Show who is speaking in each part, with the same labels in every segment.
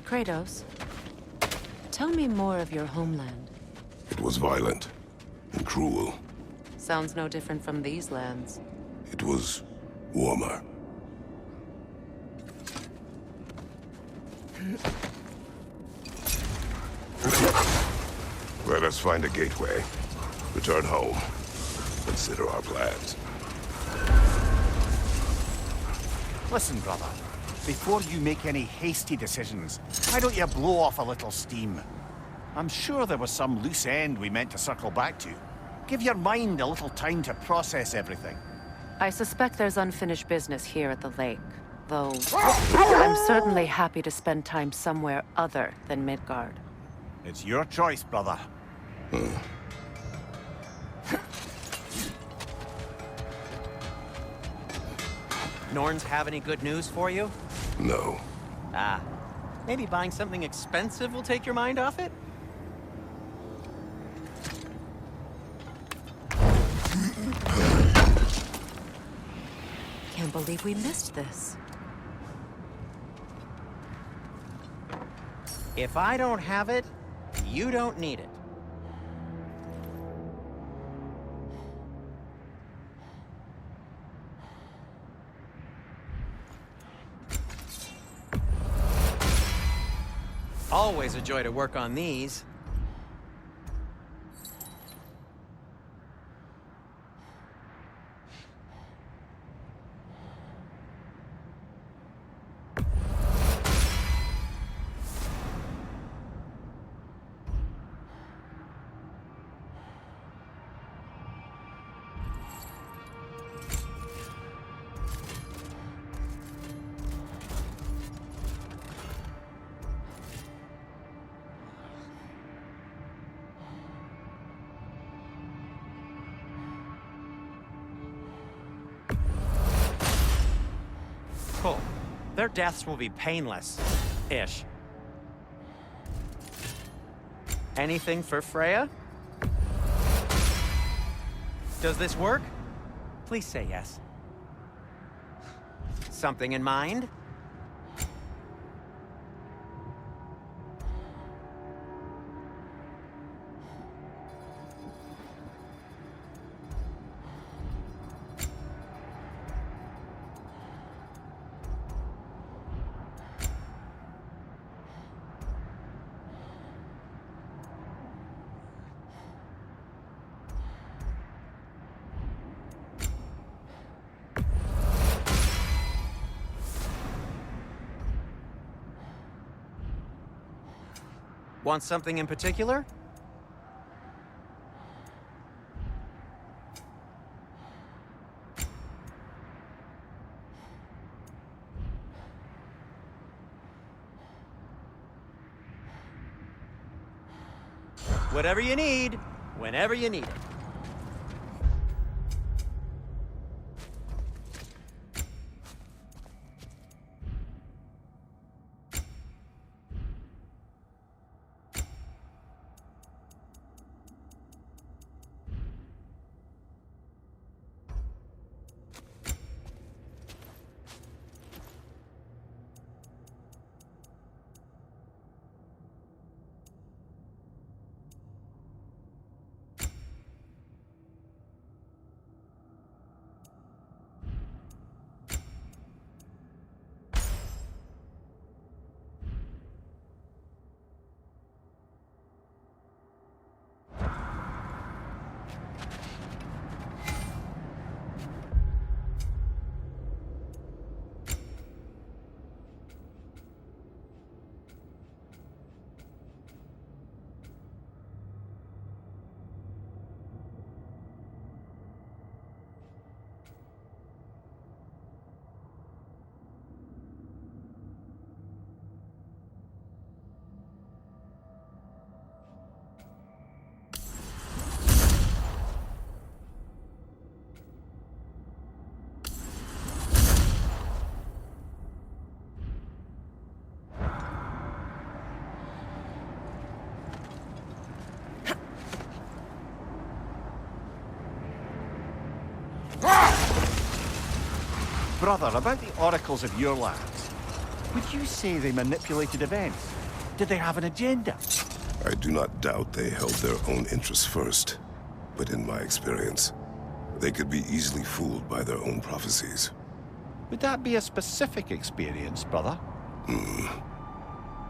Speaker 1: Kratos, tell me more of your homeland.
Speaker 2: It was violent and cruel.
Speaker 1: Sounds no different from these lands.
Speaker 2: It was warmer. Let us find a gateway. Return home. Consider our plans.
Speaker 3: Listen, brother. Before you make any hasty decisions, why don't you blow off a little steam? I'm sure there was some loose end we meant to circle back to. Give your mind a little time to process everything.
Speaker 1: I suspect there's unfinished business here at the lake, though I'm certainly happy to spend time somewhere other than Midgard.
Speaker 3: It's your choice, brother.
Speaker 4: Norns have any good news for you?
Speaker 2: No.
Speaker 4: Ah, maybe buying something expensive will take your mind off it?
Speaker 1: Can't believe we missed this.
Speaker 4: If I don't have it, you don't need it. Always a joy to work on these. Cool. Their deaths will be painless-ish. Anything for Freya? Does this work? Please say yes. Something in mind? Want something in particular? Whatever you need, whenever you need it.
Speaker 3: Brother, about the oracles of your lands, would you say they manipulated events? Did they have an agenda?
Speaker 2: I do not doubt they held their own interests first. But in my experience, they could be easily fooled by their own prophecies.
Speaker 3: Would that be a specific experience, brother?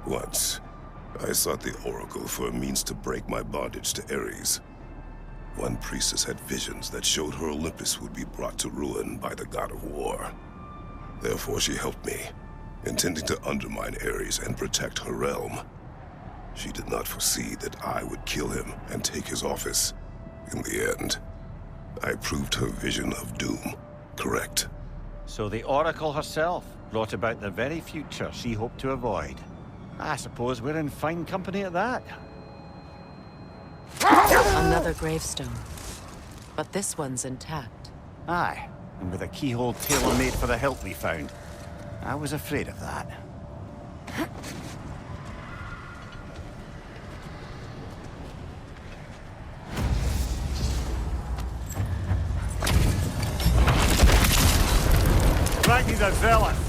Speaker 2: Once, I sought the Oracle for a means to break my bondage to Ares. One priestess had visions that showed her Olympus would be brought to ruin by the god of war. Therefore she helped me, intending to undermine Ares and protect her realm. She did not foresee that I would kill him and take his office. In the end, I proved her vision of doom correct.
Speaker 3: So the Oracle herself brought about the very future she hoped to avoid. I suppose we're in fine company at that.
Speaker 1: Another gravestone. But this one's intact.
Speaker 3: Aye, and with a keyhole tailor-made for the hilt we found. I was afraid of that. Ragni's a zealous.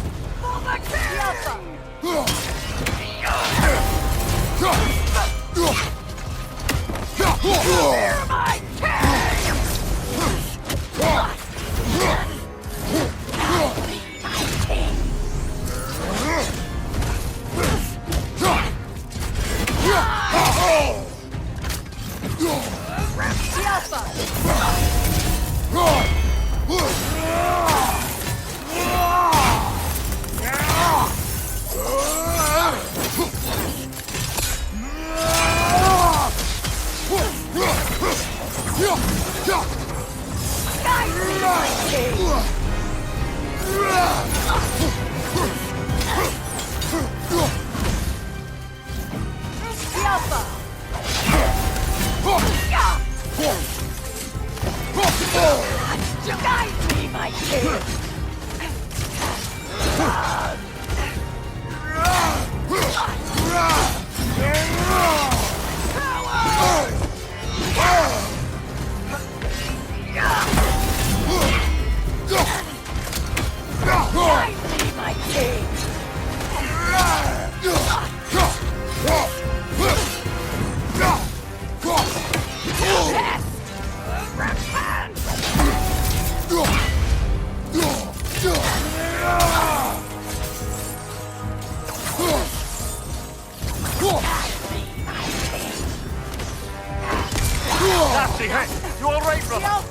Speaker 3: Nasty hit! You all right, brother?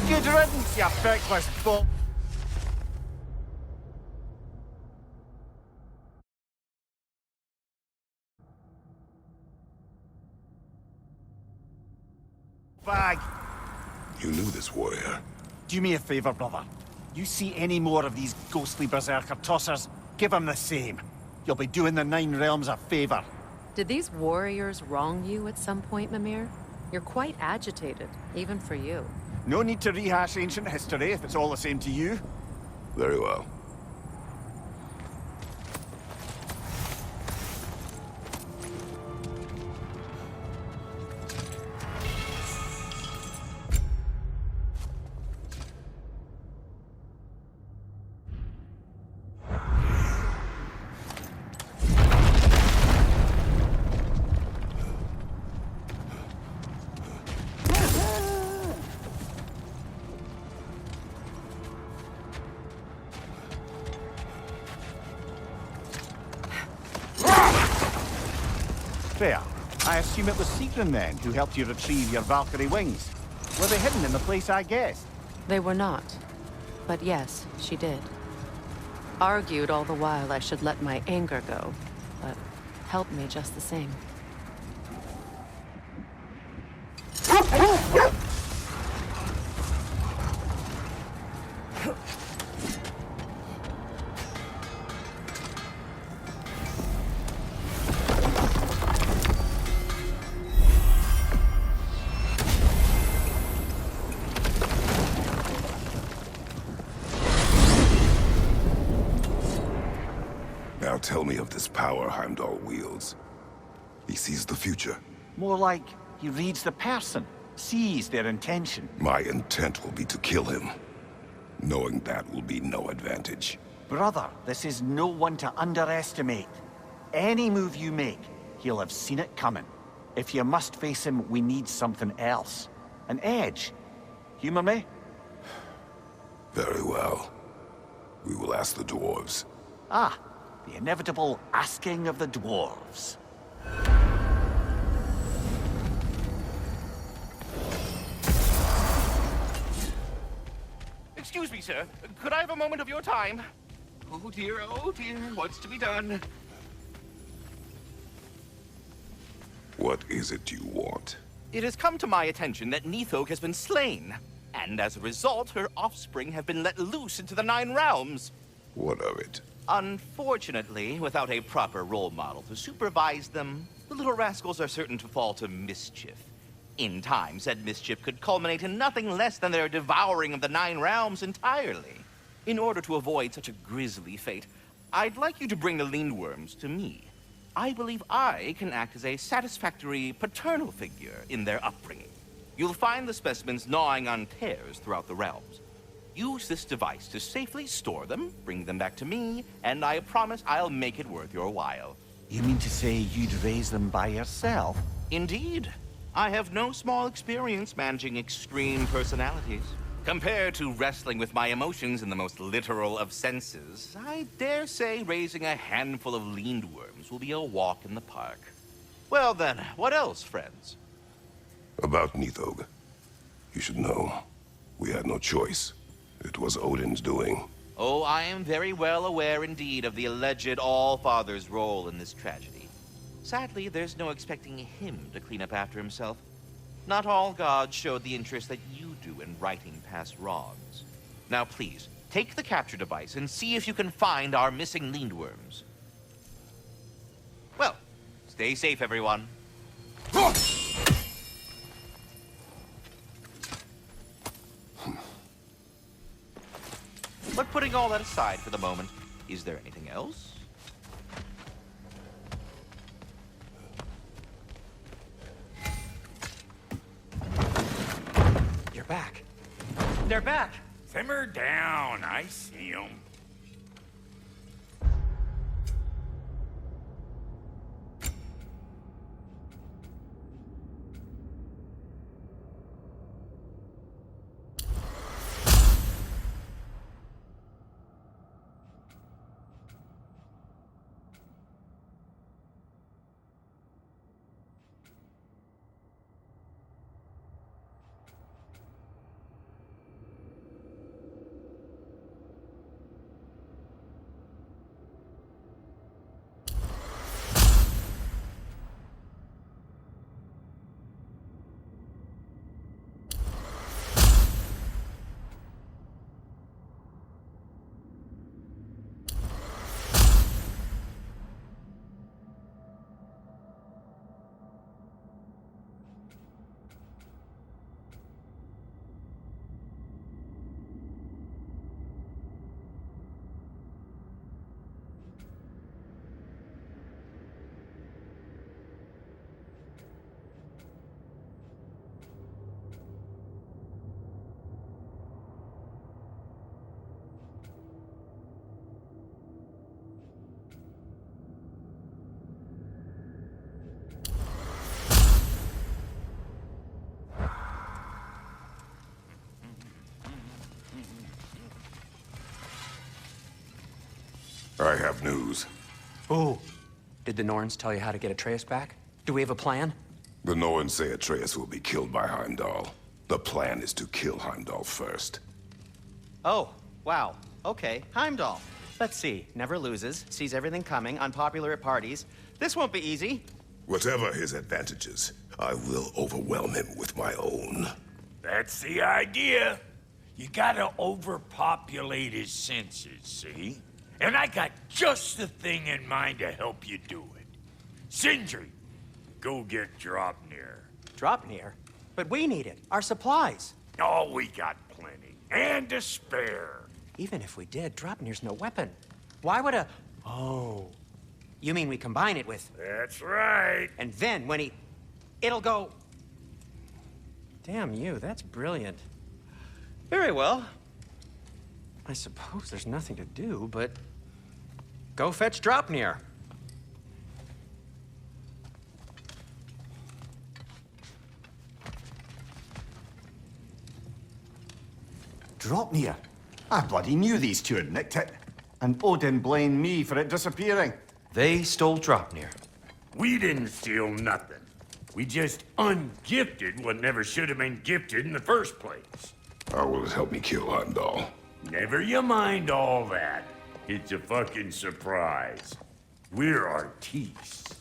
Speaker 3: Good riddance, you feckless bull. Bag.
Speaker 2: You knew this warrior.
Speaker 3: Do me a favor, brother. You see any more of these ghostly Berserker tossers, give them the same. You'll be doing the Nine Realms a favor.
Speaker 1: Did these warriors wrong you at some point, Mimir? You're quite agitated, even for you.
Speaker 3: No need to rehash ancient history if it's all the same to you.
Speaker 2: Very well.
Speaker 3: Fair. I assume it was Sigrun then who helped you retrieve your Valkyrie wings. Were they hidden in the place I guessed?
Speaker 1: They were not. But yes, she did. Argued all the while I should let my anger go, but helped me just the same.
Speaker 2: Now tell me of this power Heimdall wields. He sees the future.
Speaker 3: More like he reads the person, sees their intention.
Speaker 2: My intent will be to kill him. Knowing that will be no advantage.
Speaker 3: Brother, this is no one to underestimate. Any move you make, he'll have seen it coming. If you must face him, we need something else. An edge. Humor me?
Speaker 2: Very well. We will ask the dwarves.
Speaker 3: Ah, the inevitable asking of the dwarves.
Speaker 5: Excuse me, sir. Could I have a moment of your time? Oh dear, what's to be done?
Speaker 2: What is it you want?
Speaker 5: It has come to my attention that Nithog has been slain, and as a result, her offspring have been let loose into the Nine Realms.
Speaker 2: What of it?
Speaker 5: Unfortunately, without a proper role model to supervise them, the little rascals are certain to fall to mischief. In time, said mischief could culminate in nothing less than their devouring of the Nine Realms entirely. In order to avoid such a grisly fate, I'd like you to bring the Lindwyrms to me. I believe I can act as a satisfactory paternal figure in their upbringing. You'll find the specimens gnawing on tears throughout the realms. Use this device to safely store them, bring them back to me, and I promise I'll make it worth your while.
Speaker 3: You mean to say you'd raise them by yourself?
Speaker 5: Indeed. I have no small experience managing extreme personalities. Compared to wrestling with my emotions in the most literal of senses, I dare say raising a handful of Lindwyrms will be a walk in the park. Well then, what else, friends?
Speaker 2: About Nithog. You should know. We had no choice. It was Odin's doing.
Speaker 5: Oh, I am very well aware indeed of the alleged All-Father's role in this tragedy. Sadly, there's no expecting him to clean up after himself. Not all gods showed the interest that you do in righting past wrongs. Now please, take the capture device and see if you can find our missing Lindwyrms. Well, stay safe, everyone. But putting all that aside for the moment, is there anything else?
Speaker 4: You're back. They're back.
Speaker 6: Simmer down, I see 'em.
Speaker 2: I have news.
Speaker 4: Oh. Did the Norns tell you how to get Atreus back? Do we have a plan?
Speaker 2: The Norns say Atreus will be killed by Heimdall. The plan is to kill Heimdall first.
Speaker 4: Oh, wow. Okay, Heimdall. Let's see. Never loses, sees everything coming, unpopular at parties. This won't be easy.
Speaker 2: Whatever his advantages, I will overwhelm him with my own.
Speaker 6: That's the idea. You gotta overpopulate his senses, see? And I got just the thing in mind to help you do it. Sindri, go get Draupnir.
Speaker 4: Draupnir? But we need it. Our supplies.
Speaker 6: Oh, we got plenty. And to spare.
Speaker 4: Even if we did, Draupnir's no weapon. Why would a... Oh,
Speaker 7: You mean we combine it with...
Speaker 6: That's right.
Speaker 7: And then when he... It'll go... Damn you, that's brilliant.
Speaker 4: Very well.
Speaker 7: I suppose there's nothing to do, but... Go fetch Dropnir.
Speaker 3: Dropnir? I bloody knew these two had nicked it. And Odin blamed me for it disappearing.
Speaker 8: They stole Dropnir.
Speaker 6: We didn't steal nothing. We just ungifted what never should have been gifted in the first place.
Speaker 2: How will it help me kill Heimdall?
Speaker 6: Never you mind all that. It's a fucking surprise. We're artistes.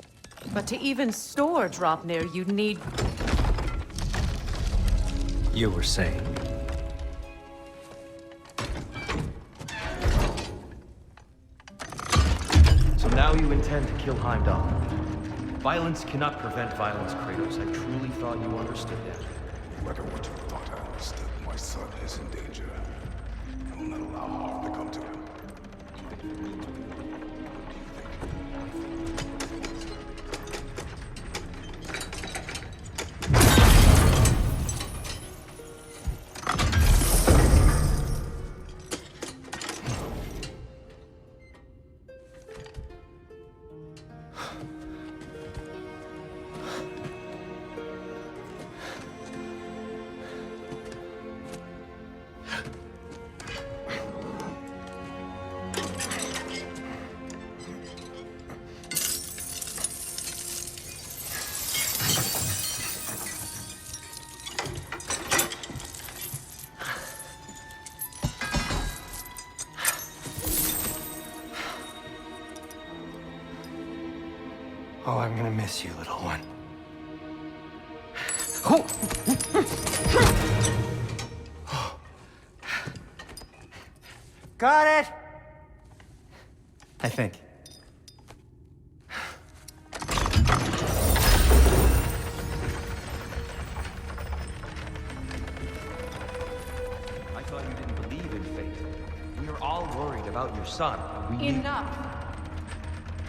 Speaker 1: But to even store Dropnir, you'd need...
Speaker 8: You were saying? So now you intend to kill Heimdall. Violence cannot prevent violence, Kratos. I truly thought you understood that.
Speaker 2: No matter what you thought I understood, my son is in danger. I will not allow harm to come to him.
Speaker 7: Oh, I'm gonna miss you, little one. Got it! I think.
Speaker 8: I thought you didn't believe in fate. We are all worried about your son. We need...
Speaker 1: Enough!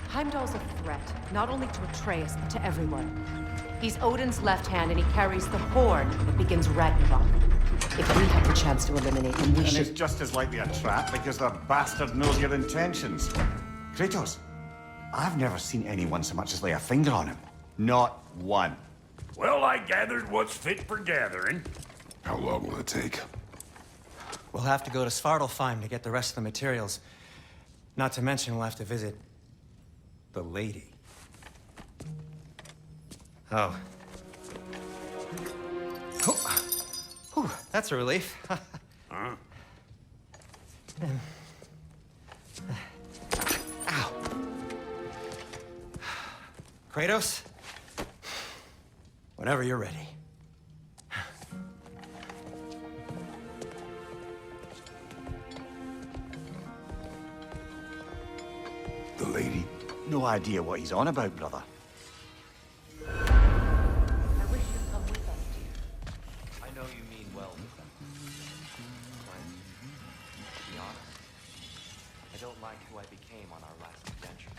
Speaker 1: Heimdall's a threat, not only to Atreus, but to everyone. He's Odin's left hand, and he carries the horn that begins Ragnarok. If we have the chance to eliminate him, we
Speaker 3: And
Speaker 1: should...
Speaker 3: it's just as likely a trap because the bastard knows your intentions. Kratos, I've never seen anyone so much as lay a finger on him. Not one.
Speaker 6: Well, I gathered what's fit for gathering.
Speaker 2: How long will it take?
Speaker 7: We'll have to go to Svartalfheim to get the rest of the materials. Not to mention we'll have to visit... the lady. Oh. Whew, that's a relief.
Speaker 6: Huh?
Speaker 7: Ow. Kratos? Whenever you're ready.
Speaker 2: The lady?
Speaker 3: No idea what he's on about, brother.
Speaker 1: I wish you'd come with us, dear.
Speaker 8: I know you mean well with them. But, to be honest, I don't like who I became on our last adventure.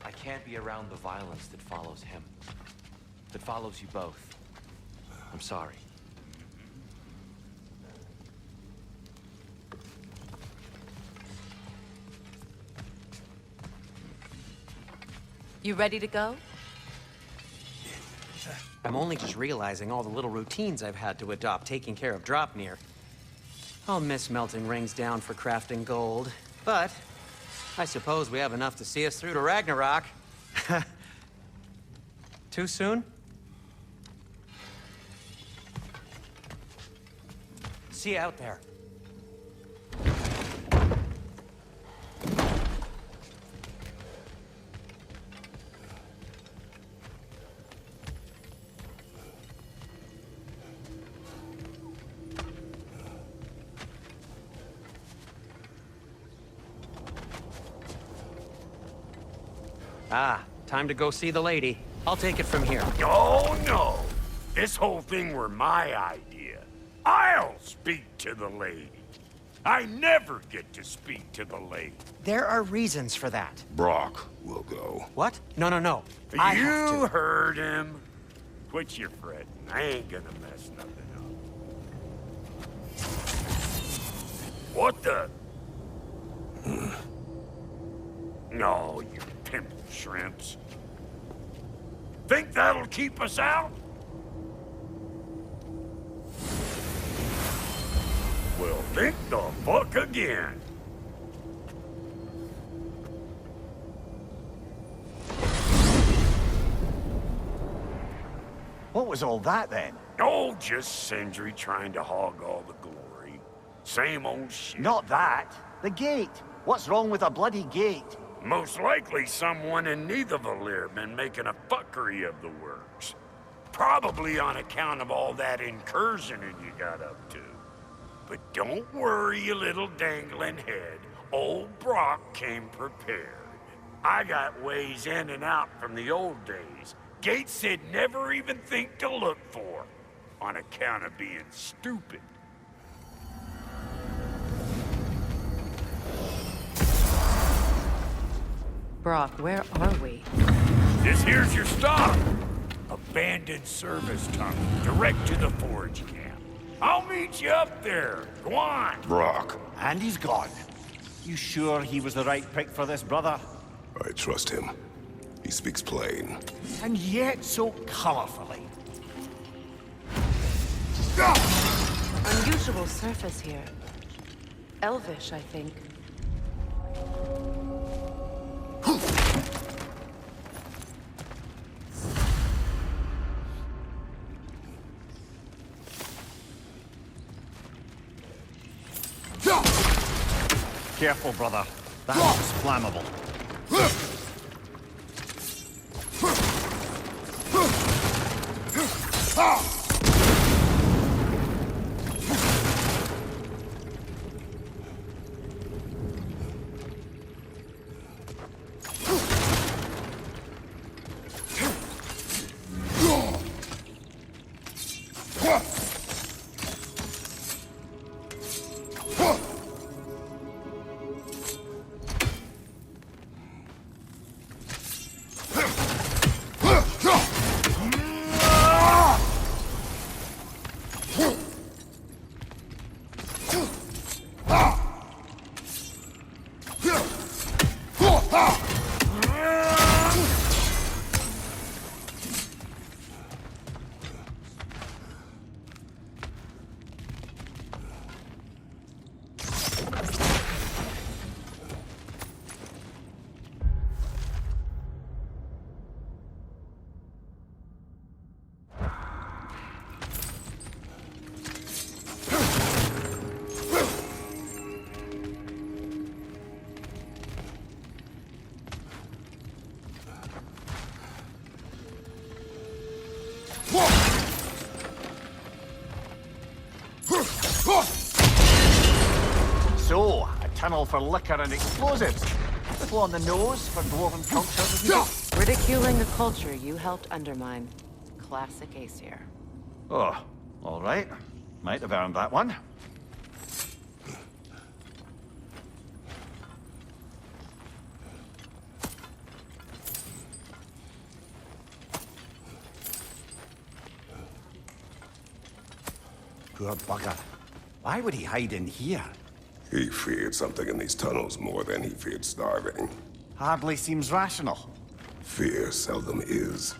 Speaker 8: I can't be around the violence that follows him. That follows you both. I'm sorry.
Speaker 1: You ready to go?
Speaker 7: I'm only just realizing all the little routines I've had to adopt taking care of Dropnir. I'll miss melting rings down for crafting gold, but I suppose we have enough to see us through to Ragnarok. Too soon? See you out there. Ah, time to go see the lady. I'll take it from here.
Speaker 6: Oh, no. This whole thing were my idea. I'll speak to the lady. I never get to speak to the lady.
Speaker 7: There are reasons for that.
Speaker 2: Brock will go.
Speaker 7: What? No, no, no. I have
Speaker 6: You
Speaker 7: to.
Speaker 6: heard him. Quit your fretting. I ain't gonna mess nothing up. What the? No, you pimple shrimps. Think that'll keep us out? Well, think the fuck again.
Speaker 3: What was all that then?
Speaker 6: Oh, just Sindri trying to hog all the glory. Same old shit.
Speaker 3: Not that. The gate. What's wrong with a bloody gate?
Speaker 6: Most likely someone in Nidavellir been making a fuckery of the works. Probably on account of all that incursioning you got up to. But don't worry, you little dangling head. Old Brock came prepared. I got ways in and out from the old days. Gates he'd never even think to look for, on account of being stupid.
Speaker 1: Brock, where are we?
Speaker 6: This here's your stop. Abandoned service tunnel, direct to the forge camp. I'll meet you up there. Go on.
Speaker 2: Brock,
Speaker 3: And he's gone. You sure he was the right pick for this, brother?
Speaker 2: I trust him. He speaks plain.
Speaker 3: And yet so colorfully.
Speaker 1: Unusual surface here. Elvish, I think.
Speaker 3: Careful, brother. That looks flammable. So, a tunnel for liquor and explosives. Little on the nose for dwarven culture, isn't it?
Speaker 1: Ridiculing a culture you helped undermine. Classic Aesir.
Speaker 3: Oh, all right. Might have earned that one. Poor bugger. Why would he hide in here?
Speaker 2: He feared something in these tunnels more than he feared starving.
Speaker 3: Hardly seems rational.
Speaker 2: Fear seldom is.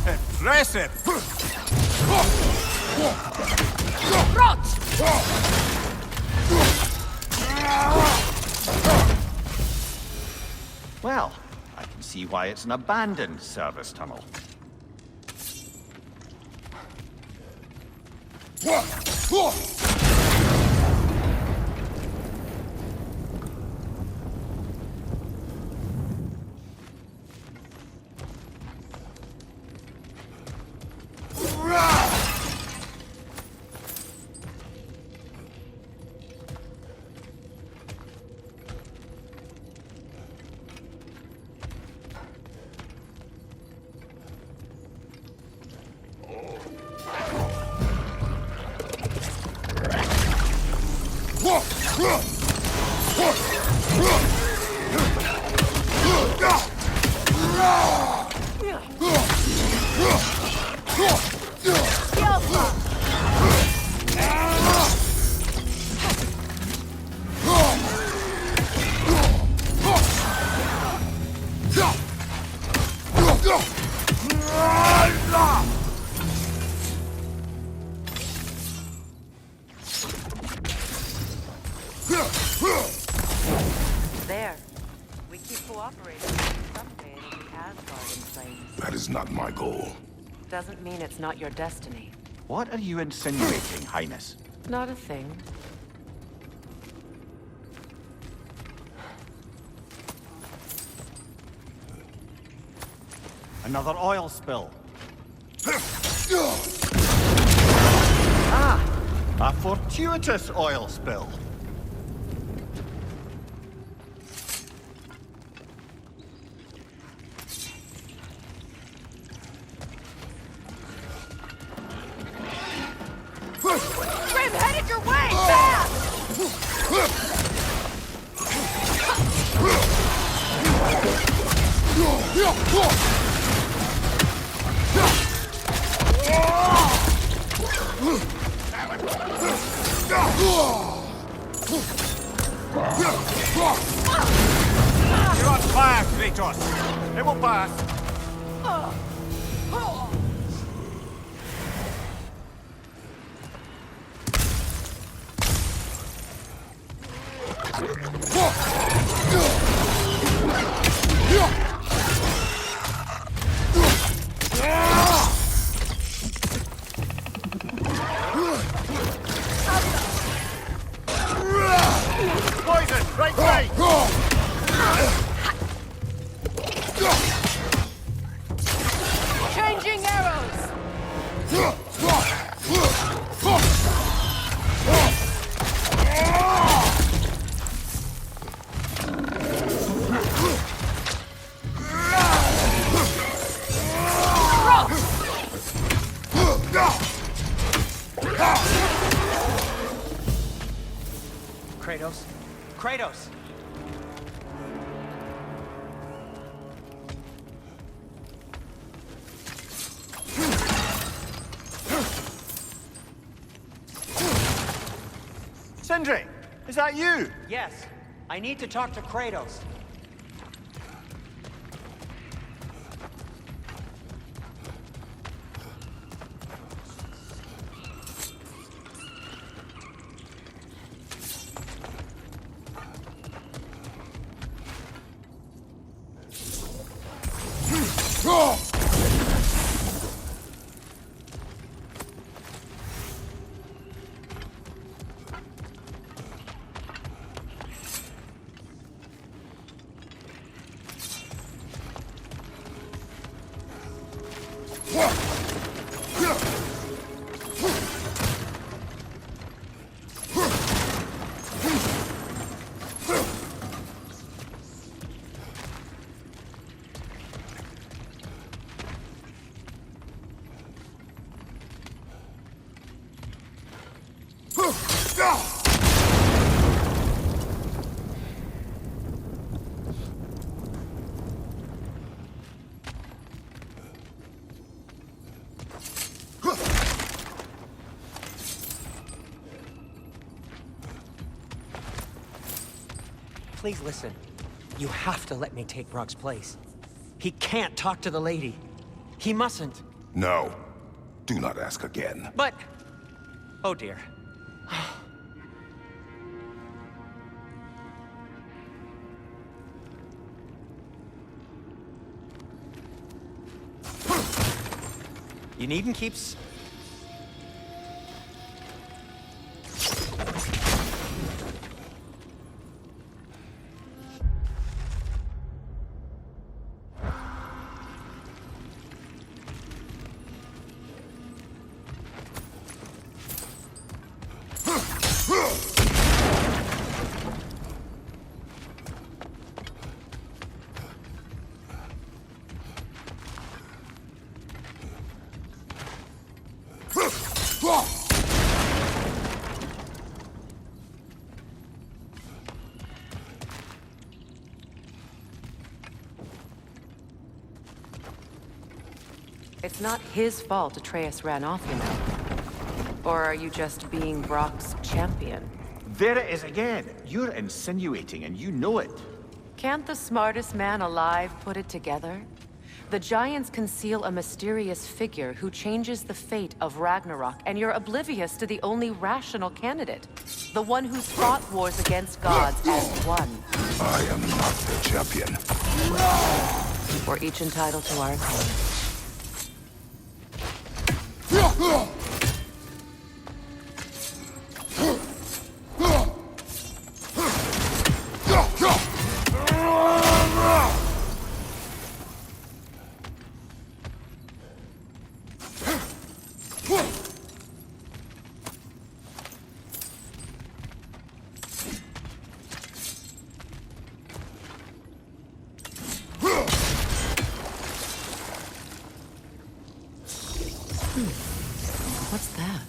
Speaker 3: Impressive! Well, I can see why it's an abandoned service tunnel.
Speaker 1: cooperating, someday it'll be Asgard in flames.
Speaker 2: That is not my goal.
Speaker 1: Doesn't mean it's not your destiny.
Speaker 3: What are you insinuating, Highness?
Speaker 1: Not a thing.
Speaker 3: Another oil spill. A fortuitous oil spill.
Speaker 1: Grim, headed your way! Fast!
Speaker 3: You're on fire, Kratos. It will pass. Poison, right side.
Speaker 1: Changing arrows!
Speaker 7: Kratos? Kratos!
Speaker 3: Sindri, is that you?
Speaker 7: Yes, I need to talk to Kratos. Please listen. You have to let me take Brock's place. He can't talk to the lady. He mustn't.
Speaker 2: No. Do not ask again.
Speaker 7: But... oh dear. You needn't keep
Speaker 1: It's not his fault Atreus ran off, you know. Or are you just being Brock's champion?
Speaker 3: There it is again. You're insinuating, and you know it.
Speaker 1: Can't the smartest man alive put it together? The Giants conceal a mysterious figure who changes the fate of Ragnarok, and you're oblivious to the only rational candidate. The one who's fought wars against gods as one.
Speaker 2: I am not their champion.
Speaker 1: We're each entitled to our opinion. What's that?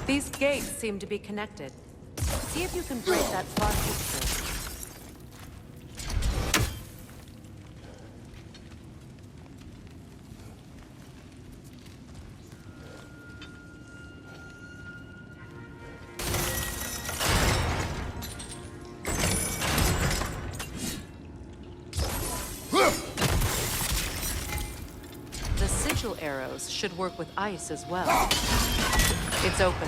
Speaker 1: These gates seem to be connected. See if you can break that far picture. The sigil arrows should work with ice as well. It's open.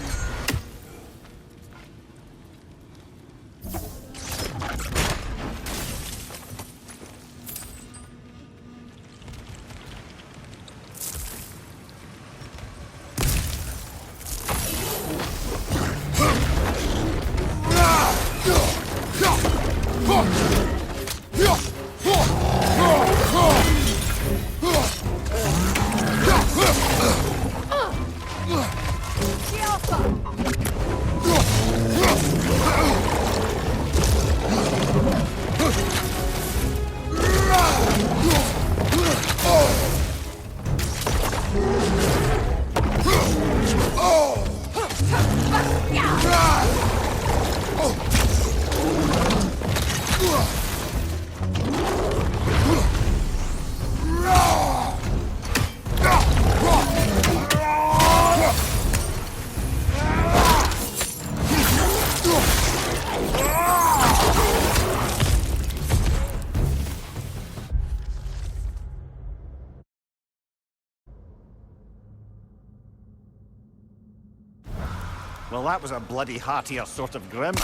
Speaker 3: Well, that was a bloody heartier sort of grim.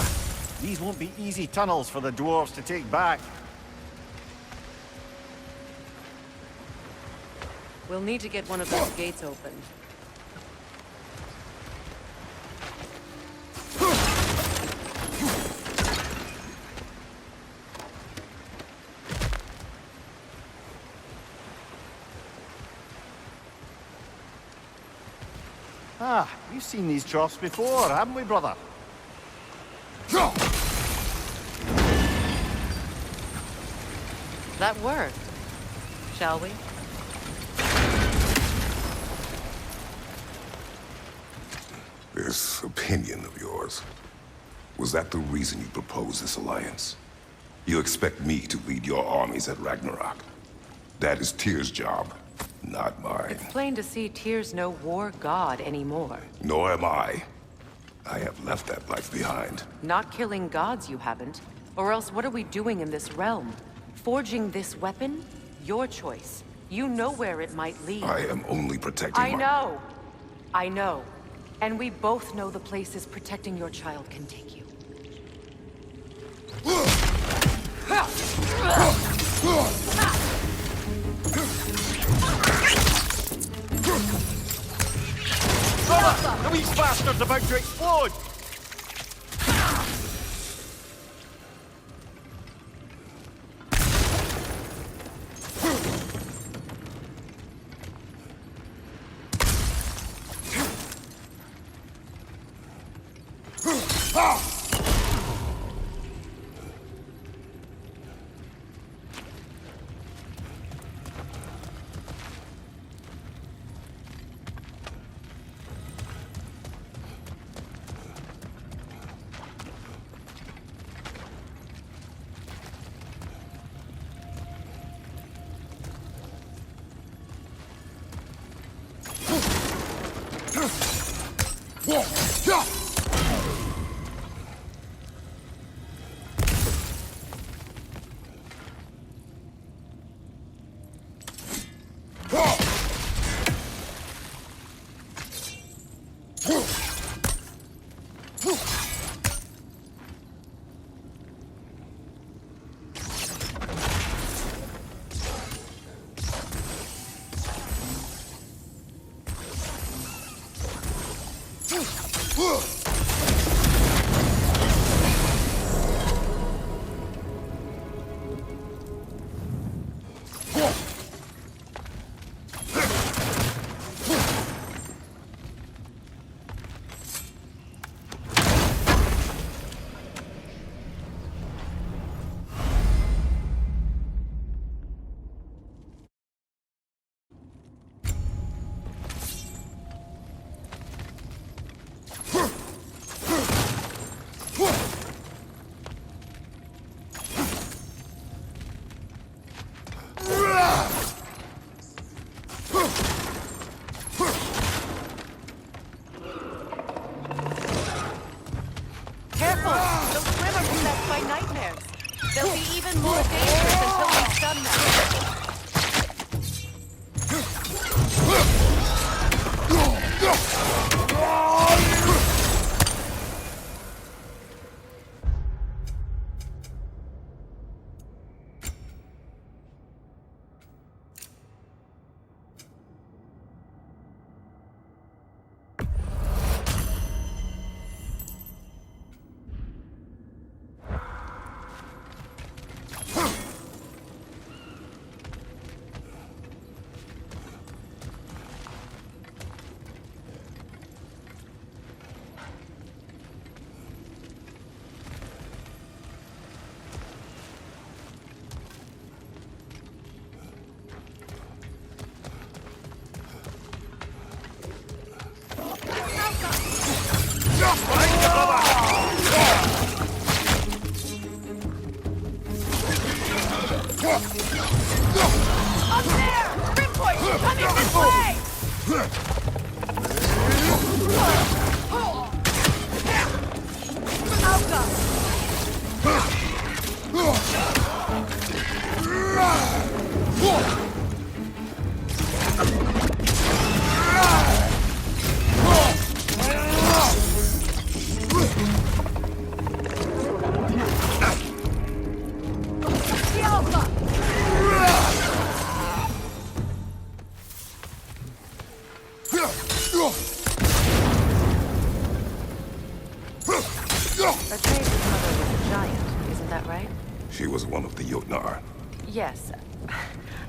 Speaker 3: These won't be easy tunnels for the dwarves to take back.
Speaker 1: We'll need to get one of those gates open.
Speaker 3: Ah, we've seen these troughs before, haven't we, brother?
Speaker 1: That worked. Shall we?
Speaker 2: This opinion of yours, was that the reason you proposed this alliance? You expect me to lead your armies at Ragnarok? That is Tyr's job, not mine.
Speaker 1: It's plain to see Tyr's no war god anymore.
Speaker 2: Nor am I. I have left that life behind.
Speaker 1: Not killing gods, you haven't. Or else what are we doing in this realm? Forging this weapon? Your choice. You know where it might lead.
Speaker 2: I am only protecting
Speaker 1: I know. I know. And we both know the places protecting your child can take you.
Speaker 3: Brother! The wee bastard's about to explode!
Speaker 1: Careful! Those swim are possessed by nightmares. They'll be even more dangerous until we stun them. Up there! Ripcord! Coming this way! Alka! Atreus' mother was a giant, isn't that right?
Speaker 2: She was one of the Jotnar.
Speaker 1: Yes.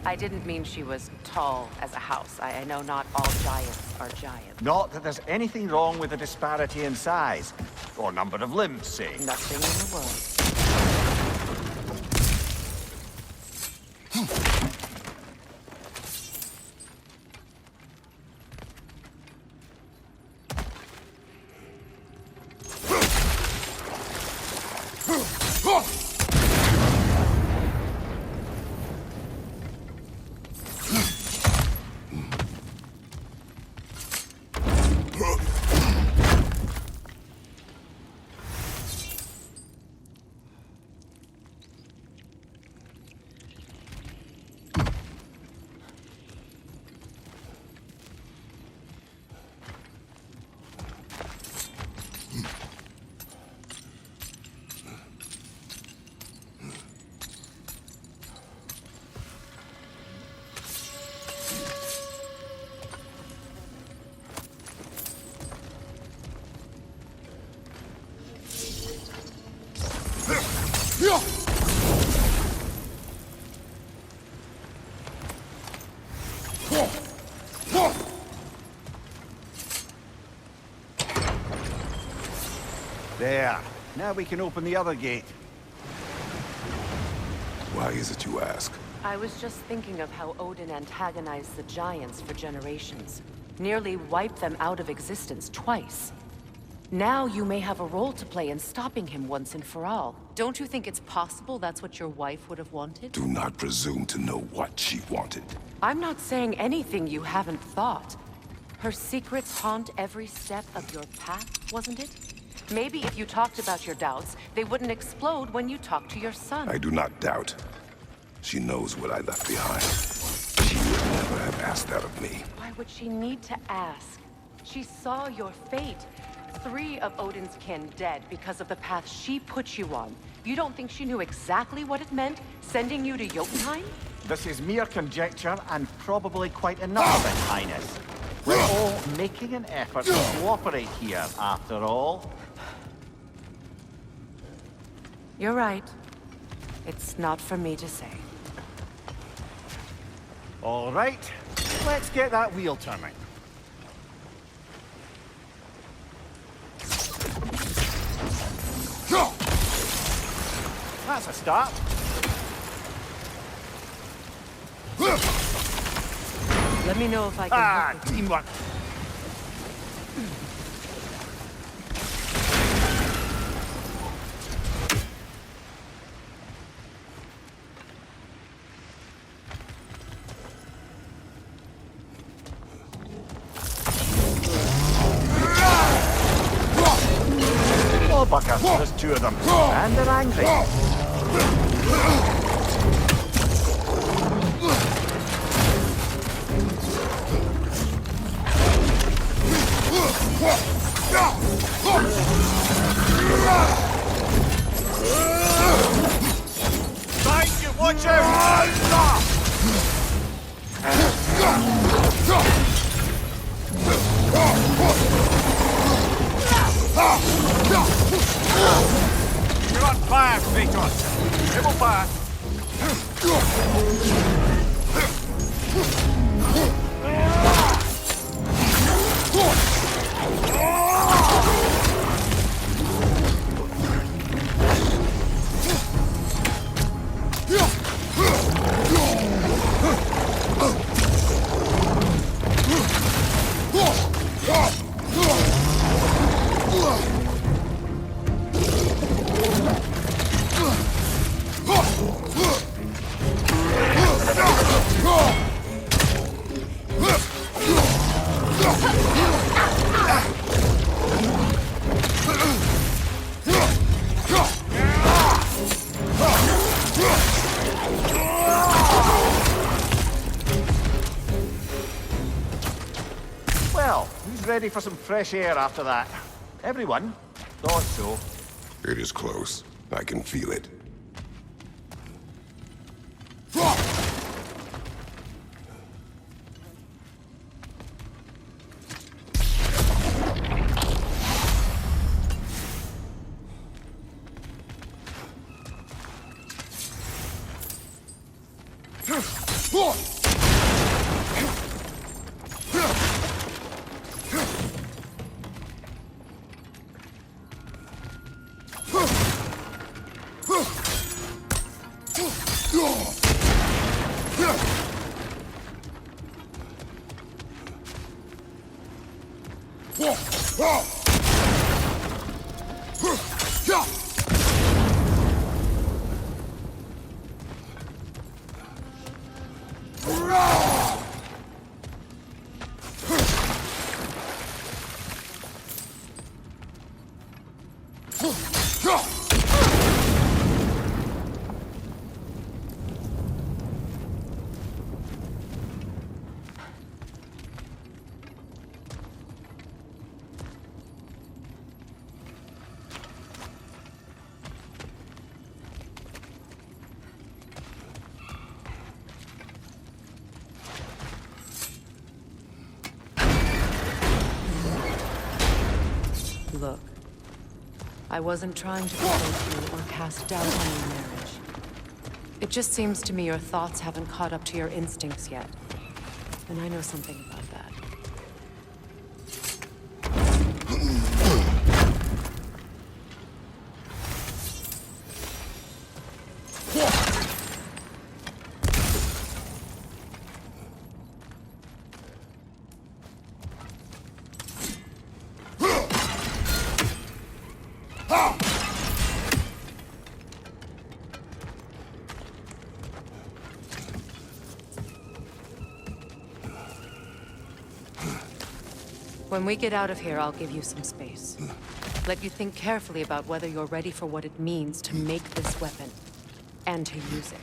Speaker 1: I didn't mean she was tall as a house. I know not all giants are giants.
Speaker 3: Not that there's anything wrong with the disparity in size, or number of limbs, say.
Speaker 1: Nothing in the world.
Speaker 3: There. Now we can open the other gate.
Speaker 2: Why is it you ask?
Speaker 1: I was just thinking of how Odin antagonized the giants for generations. Nearly wiped them out of existence twice. Now you may have a role to play in stopping him once and for all. Don't you think it's possible that's what your wife would have wanted?
Speaker 2: Do not presume to know what she wanted.
Speaker 1: I'm not saying anything you haven't thought. Her secrets haunt every step of your path, wasn't it? Maybe if you talked about your doubts, they wouldn't explode when you talked to your son.
Speaker 2: I do not doubt. She knows what I left behind. She would never have asked that of me.
Speaker 1: Why would she need to ask? She saw your fate. 3 of Odin's kin dead because of the path she put you on. You don't think she knew exactly what it meant, sending you to Jotunheim?
Speaker 3: This is mere conjecture and probably quite enough, His Highness. We're all making an effort to cooperate here, after all.
Speaker 1: You're right. It's not for me to say.
Speaker 3: All right, let's get that wheel turning. That's a start.
Speaker 1: Let me know if I can help you.
Speaker 3: Teamwork. Oh, bucker, there's 2 of them. And they're angry. Behind you, watch out! You're on fire, Kratos. It will pass. Well, who's ready for some fresh air after that? Everyone? Thought so.
Speaker 2: It is close. I can feel it.
Speaker 1: Look, I wasn't trying to provoke you or cast doubt on your marriage. It just seems to me your thoughts haven't caught up to your instincts yet. And I know something about that. When we get out of here, I'll give you some space. Let you think carefully about whether you're ready for what it means to make this weapon, and to use it.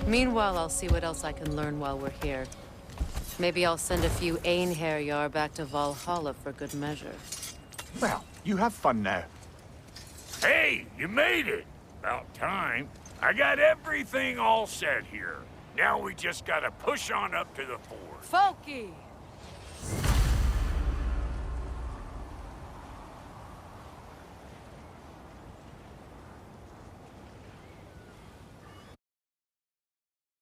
Speaker 1: Meanwhile, I'll see what else I can learn while we're here. Maybe I'll send a few Einherjar back to Valhalla for good measure.
Speaker 3: Well, you have fun now.
Speaker 6: Hey, you made it! About time. I got everything all set here. Now we just gotta push on up to the fort.
Speaker 1: Folky!